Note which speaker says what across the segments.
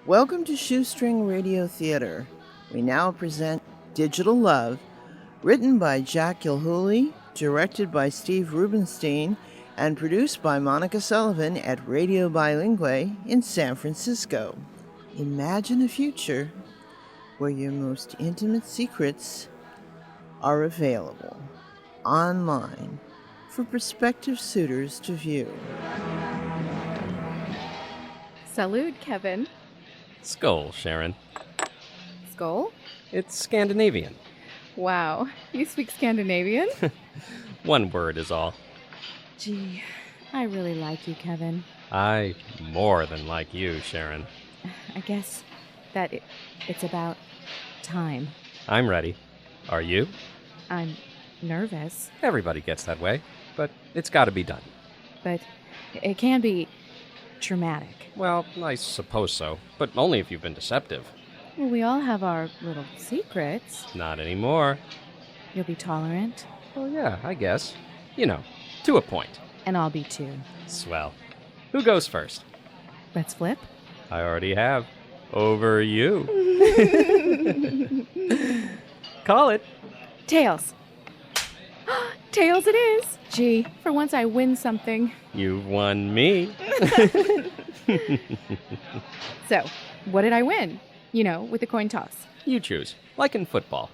Speaker 1: Welcome to Shoestring Radio Theatre. We now present Digital Love, written by Jack Gilhooley, directed by Steve Rubenstein, and produced by Monica Sullivan at Radio Bilingue in San Francisco. Imagine a future where your most intimate secrets are available online for prospective suitors to view.
Speaker 2: Salud, Kevin.
Speaker 3: Skull, Sharon.
Speaker 2: Skull?
Speaker 3: It's Scandinavian.
Speaker 2: Wow, you speak Scandinavian?
Speaker 3: One word is all.
Speaker 2: Gee, I really like you, Kevin.
Speaker 3: I more than like you, Sharon.
Speaker 2: I guess that it's about time.
Speaker 3: I'm ready. Are you?
Speaker 2: I'm nervous.
Speaker 3: Everybody gets that way, but it's got to be done.
Speaker 2: But it can be traumatic.
Speaker 3: Well, I suppose so, but only if you've been deceptive.
Speaker 2: Well, we all have our little secrets.
Speaker 3: Not anymore.
Speaker 2: You'll be tolerant.
Speaker 3: Well, yeah, I guess. You know, to a point.
Speaker 2: And I'll be too.
Speaker 3: Swell. Who goes first?
Speaker 2: Let's flip.
Speaker 3: I already have. Over you. Call it.
Speaker 2: Tails. Tails it is. Gee, for once I win something.
Speaker 3: You've won me.
Speaker 2: So, what did I win? You know, with the coin toss.
Speaker 3: You choose, like in football.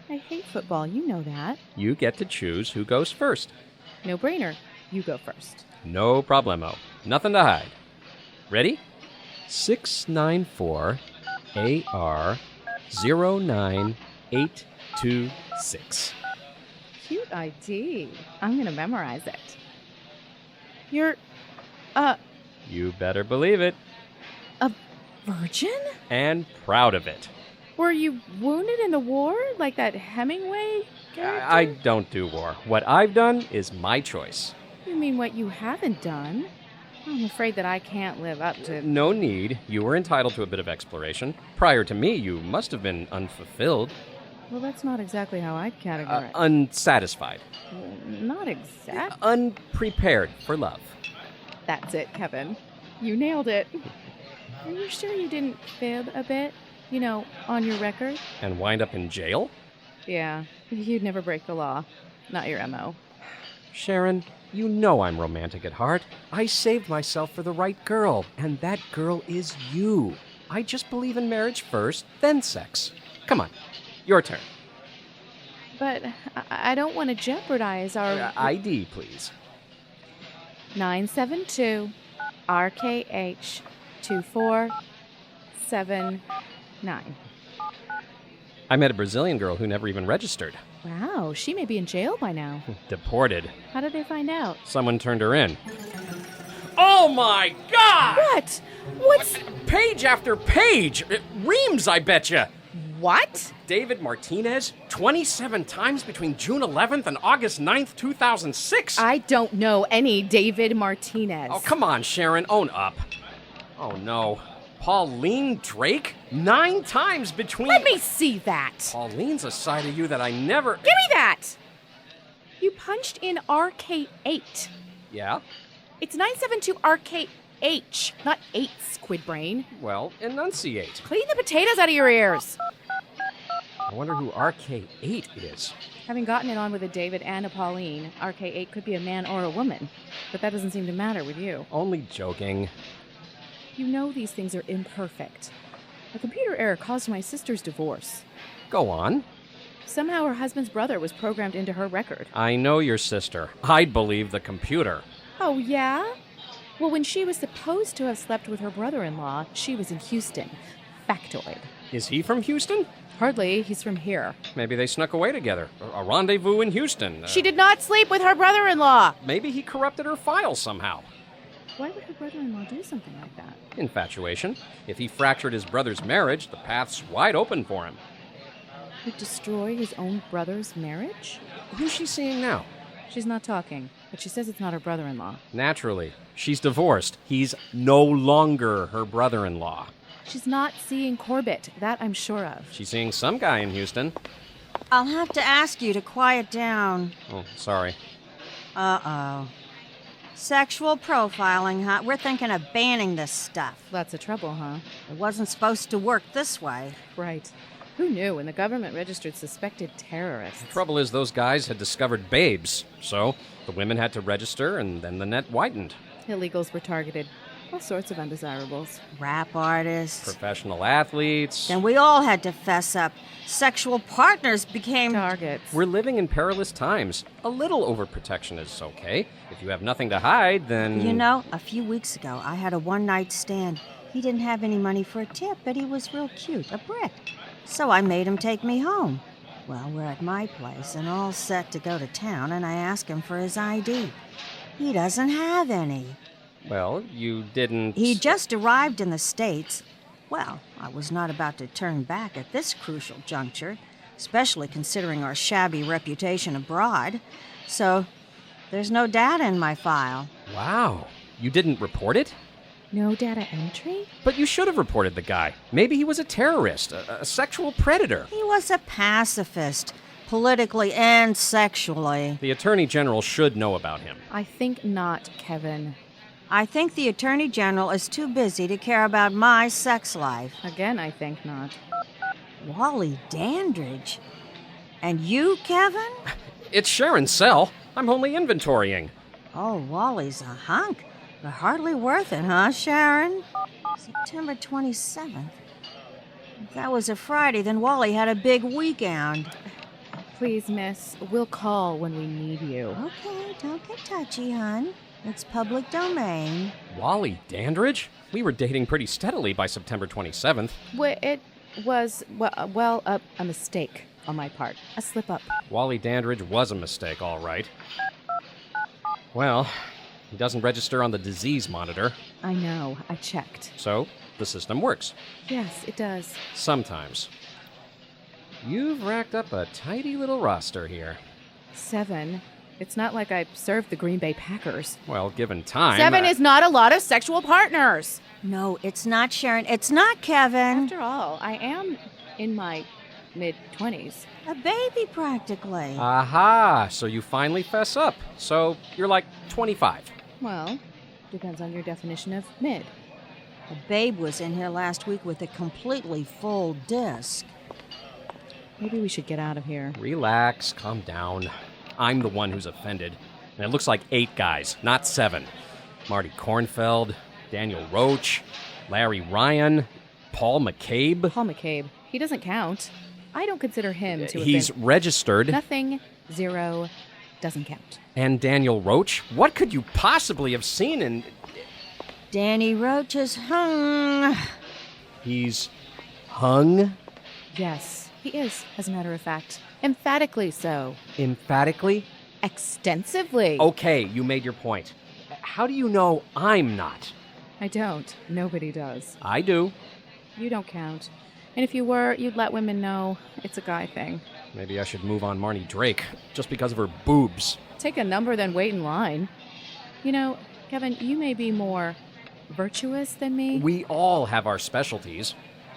Speaker 2: I hate football, you know that.
Speaker 3: You get to choose who goes first.
Speaker 2: No brainer. You go first.
Speaker 3: No problemo. Nothing to hide. Ready? 694 AR 09826.
Speaker 2: Cute ID. I'm gonna memorize it. You're,
Speaker 3: You better believe it.
Speaker 2: a virgin?
Speaker 3: And proud of it.
Speaker 2: Were you wounded in the war, like that Hemingway character?
Speaker 3: I don't do war. What I've done is my choice.
Speaker 2: You mean what you haven't done? I'm afraid that I can't live up to...
Speaker 3: No need. You were entitled to a bit of exploration. Prior to me, you must have been unfulfilled.
Speaker 2: Well, that's not exactly how I'd categorize.
Speaker 3: Unsatisfied.
Speaker 2: Not exactly.
Speaker 3: Unprepared for love.
Speaker 2: That's it, Kevin. You nailed it. Are you sure you didn't fib a bit? You know, on your record?
Speaker 3: And wind up in jail?
Speaker 2: Yeah, you'd never break the law. Not your MO.
Speaker 3: Sharon, you know I'm romantic at heart. I saved myself for the right girl, and that girl is you. I just believe in marriage first, then sex. Come on, your turn.
Speaker 2: But I don't want to jeopardize our...
Speaker 3: ID, please.
Speaker 2: 972 RKH 2479.
Speaker 3: I met a Brazilian girl who never even registered.
Speaker 2: Wow, she may be in jail by now.
Speaker 3: Deported.
Speaker 2: How did they find out?
Speaker 3: Someone turned her in. Oh my God!
Speaker 2: What? What's...
Speaker 3: Page after page. Reams, I betcha.
Speaker 2: What?
Speaker 3: David Martinez, 27 times between June 11th and August 9th, 2006.
Speaker 2: I don't know any David Martinez.
Speaker 3: Oh, come on, Sharon, own up. Oh, no. Pauline Drake? 9 times between...
Speaker 2: Let me see that.
Speaker 3: Pauline's a side of you that I never...
Speaker 2: Give me that! You punched in RK8.
Speaker 3: Yeah?
Speaker 2: It's 972 RKH, not 8, Squid Brain.
Speaker 3: Well, enunciate.
Speaker 2: Clean the potatoes out of your ears.
Speaker 3: I wonder who RK8 is.
Speaker 2: Having gotten it on with a David and a Pauline, RK8 could be a man or a woman. But that doesn't seem to matter with you.
Speaker 3: Only joking.
Speaker 2: You know these things are imperfect. A computer error caused my sister's divorce.
Speaker 3: Go on.
Speaker 2: Somehow her husband's brother was programmed into her record.
Speaker 3: I know your sister. I'd believe the computer.
Speaker 2: Oh, yeah? Well, when she was supposed to have slept with her brother-in-law, she was in Houston. Factoid.
Speaker 3: Is he from Houston?
Speaker 2: Hardly. He's from here.
Speaker 3: Maybe they snuck away together. A rendezvous in Houston.
Speaker 2: She did not sleep with her brother-in-law!
Speaker 3: Maybe he corrupted her files somehow.
Speaker 2: Why would her brother-in-law do something like that?
Speaker 3: Infatuation. If he fractured his brother's marriage, the path's wide open for him.
Speaker 2: He'd destroy his own brother's marriage?
Speaker 3: Who's she seeing now?
Speaker 2: She's not talking, but she says it's not her brother-in-law.
Speaker 3: Naturally. She's divorced. He's no longer her brother-in-law.
Speaker 2: She's not seeing Corbett, that I'm sure of.
Speaker 3: She's seeing some guy in Houston.
Speaker 4: I'll have to ask you to quiet down.
Speaker 3: Oh, sorry.
Speaker 4: Uh-oh. Sexual profiling, huh? We're thinking of banning this stuff.
Speaker 2: Lots of trouble, huh?
Speaker 4: It wasn't supposed to work this way.
Speaker 2: Right. Who knew when the government registered suspected terrorists?
Speaker 3: The trouble is those guys had discovered babes, so the women had to register and then the net widened.
Speaker 2: Illegals were targeted. All sorts of undesirables.
Speaker 4: Rap artists.
Speaker 3: Professional athletes.
Speaker 4: And we all had to fess up. Sexual partners became
Speaker 2: Targets.
Speaker 3: We're living in perilous times. A little overprotection is okay. If you have nothing to hide, then...
Speaker 4: You know, a few weeks ago, I had a one-night stand. He didn't have any money for a tip, but he was real cute, a brick. So I made him take me home. Well, we're at my place and all set to go to town, and I asked him for his ID. He doesn't have any.
Speaker 3: Well, you didn't...
Speaker 4: He just arrived in the States. Well, I was not about to turn back at this crucial juncture, especially considering our shabby reputation abroad. So, there's no data in my file.
Speaker 3: Wow. You didn't report it?
Speaker 2: No data entry?
Speaker 3: But you should have reported the guy. Maybe he was a terrorist, a sexual predator.
Speaker 4: He was a pacifist, politically and sexually.
Speaker 3: The Attorney General should know about him.
Speaker 2: I think not, Kevin.
Speaker 4: I think the Attorney General is too busy to care about my sex life.
Speaker 2: Again, I think not.
Speaker 4: Wally Dandridge. And you, Kevin?
Speaker 3: It's Sharon's cell. I'm only inventorying.
Speaker 4: Oh, Wally's a hunk. But hardly worth it, huh, Sharon? September 27th. If that was a Friday, then Wally had a big weekend.
Speaker 2: Please, miss, we'll call when we need you.
Speaker 4: Okay, don't get touchy, hon. It's public domain.
Speaker 3: Wally Dandridge? We were dating pretty steadily by September 27th.
Speaker 2: It was, a mistake on my part. A slip-up.
Speaker 3: Wally Dandridge was a mistake, all right. Well, he doesn't register on the disease monitor.
Speaker 2: I know. I checked.
Speaker 3: So, the system works.
Speaker 2: Yes, it does.
Speaker 3: Sometimes. You've racked up a tidy little roster here.
Speaker 2: 7. It's not like I served the Green Bay Packers.
Speaker 3: Well, given time...
Speaker 2: 7 is not a lot of sexual partners.
Speaker 4: No, it's not, Sharon. It's not, Kevin.
Speaker 2: After all, I am in my mid-20s.
Speaker 4: A baby, practically.
Speaker 3: Aha! So you finally fess up. So you're like 25.
Speaker 2: Well, depends on your definition of mid.
Speaker 4: A babe was in here last week with a completely full disc.
Speaker 2: Maybe we should get out of here.
Speaker 3: Relax, calm down. I'm the one who's offended. And it looks like 8 guys, not 7. Marty Kornfeld, Daniel Roach, Larry Ryan, Paul McCabe.
Speaker 2: Paul McCabe. He doesn't count. I don't consider him to have
Speaker 3: He's
Speaker 2: been...
Speaker 3: registered.
Speaker 2: Nothing, 0, doesn't count.
Speaker 3: And Daniel Roach? What could you possibly have seen in...
Speaker 4: Danny Roach is hung.
Speaker 3: He's hung?
Speaker 2: Yes, he is, as a matter of fact. Emphatically so.
Speaker 3: Emphatically?
Speaker 2: Extensively.
Speaker 3: Okay, you made your point. How do you know I'm not?
Speaker 2: I don't. Nobody does.
Speaker 3: I do.
Speaker 2: You don't count. And if you were, you'd let women know it's a guy thing.
Speaker 3: Maybe I should move on Marnie Drake, just because of her boobs.
Speaker 2: Take a number, then wait in line. You know, Kevin, you may be more virtuous than me.
Speaker 3: We all have our specialties.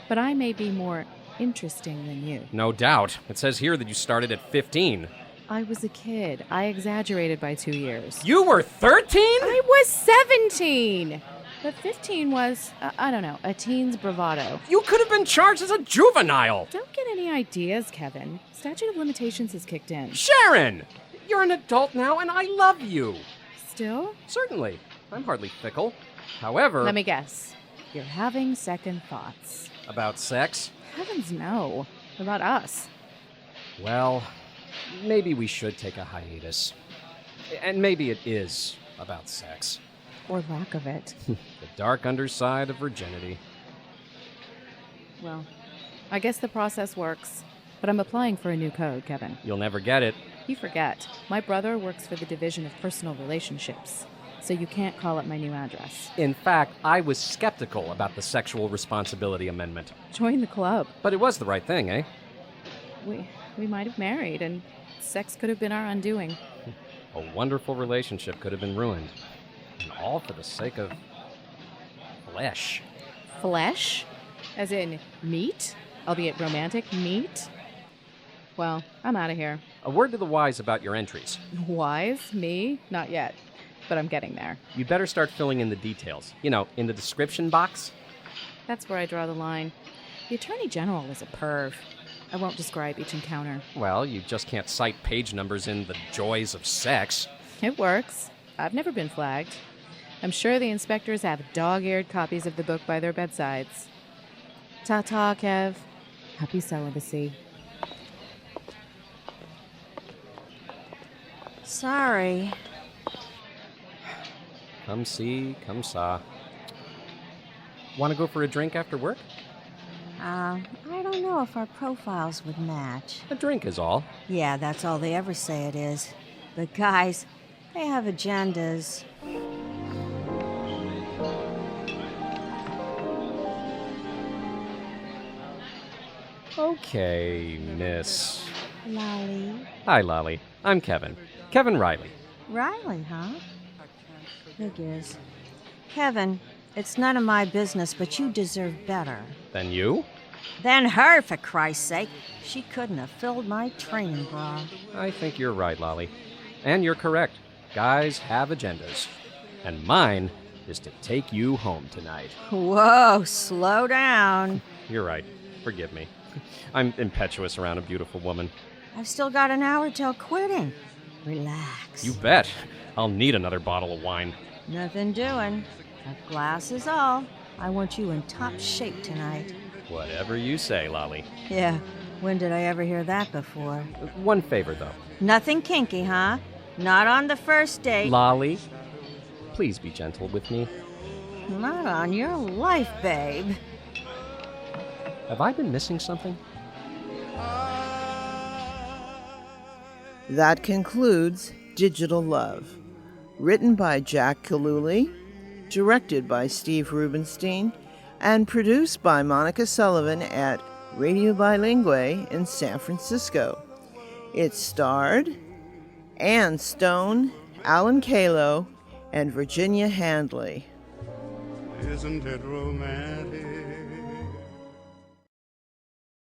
Speaker 2: But I may be more interesting than you.
Speaker 3: No doubt. It says here that you started at 15.
Speaker 2: I was a kid. I exaggerated by 2 years.
Speaker 3: You were 13?
Speaker 2: I was 17! But 15 was, I don't know, a teen's bravado.
Speaker 3: You could have been charged as a juvenile.
Speaker 2: Don't get any ideas, Kevin. Statute of limitations has kicked in.
Speaker 3: Sharon! You're an adult now, and I love you.
Speaker 2: Still?
Speaker 3: Certainly. I'm hardly fickle. However...
Speaker 2: Let me guess. You're having second thoughts.
Speaker 3: About sex?
Speaker 2: Heavens no. About us.
Speaker 3: Well, maybe we should take a hiatus. And maybe it is about sex.
Speaker 2: Or lack of it.
Speaker 3: The dark underside of virginity.
Speaker 2: Well, I guess the process works. But I'm applying for a new code, Kevin.
Speaker 3: You'll never get it.
Speaker 2: You forget. My brother works for the Division of Personal Relationships. So you can't call up my new address.
Speaker 3: In fact, I was skeptical about the Sexual Responsibility Amendment.
Speaker 2: Join the club.
Speaker 3: But it was the right thing, eh?
Speaker 2: We might have married, and sex could have been our undoing.
Speaker 3: A wonderful relationship could have been ruined. And all for the sake of flesh.
Speaker 2: Flesh? As in meat? Albeit romantic meat? Well, I'm out of here.
Speaker 3: A word to the wise about your entries.
Speaker 2: Wise? Me? Not yet. but I'm getting there.
Speaker 3: You'd better start filling in the details. You know, in the description box.
Speaker 2: That's where I draw the line. The Attorney General is a perv. I won't describe each encounter.
Speaker 3: Well, you just can't cite page numbers in The Joys of Sex.
Speaker 2: It works. I've never been flagged. I'm sure the inspectors have dog-eared copies of the book by their bedsides. Ta-ta, Kev. Happy celibacy.
Speaker 4: Sorry.
Speaker 3: Come see, come saw. Want to go for a drink after work?
Speaker 4: I don't know if our profiles would match.
Speaker 3: A drink is all.
Speaker 4: Yeah, that's all they ever say it is. But guys, they have agendas.
Speaker 3: Okay, miss.
Speaker 4: Lolly.
Speaker 3: Hi, Lolly. I'm Kevin. Kevin Riley.
Speaker 4: Riley, huh? Figures. Kevin, it's none of my business, but you deserve better.
Speaker 3: Then you?
Speaker 4: Then her, for Christ's sake. She couldn't have filled my training bra.
Speaker 3: I think you're right, Lolly. And you're correct. Guys have agendas. And mine is to take you home tonight.
Speaker 4: Whoa, slow down.
Speaker 3: You're right. Forgive me. I'm impetuous around a beautiful woman.
Speaker 4: I've still got an hour till quitting. Relax.
Speaker 3: You bet. I'll need another bottle of wine.
Speaker 4: Nothing doing. A glass is all. I want you in top shape tonight.
Speaker 3: Whatever you say, Lolly.
Speaker 4: Yeah, when did I ever hear that before?
Speaker 3: One favor, though.
Speaker 4: Nothing kinky, huh? Not on the first date.
Speaker 3: Lolly, please be gentle with me.
Speaker 4: Not on your life, babe.
Speaker 3: Have I been missing something?
Speaker 1: That concludes Digital Love, written by Jack Gilhooley, directed by Steve Rubenstein, and produced by Monica Sullivan at Radio Bilingue in San Francisco. It starred Anne Stone, Alan Caylow, and Virginia Handley.
Speaker 5: Isn't it romantic?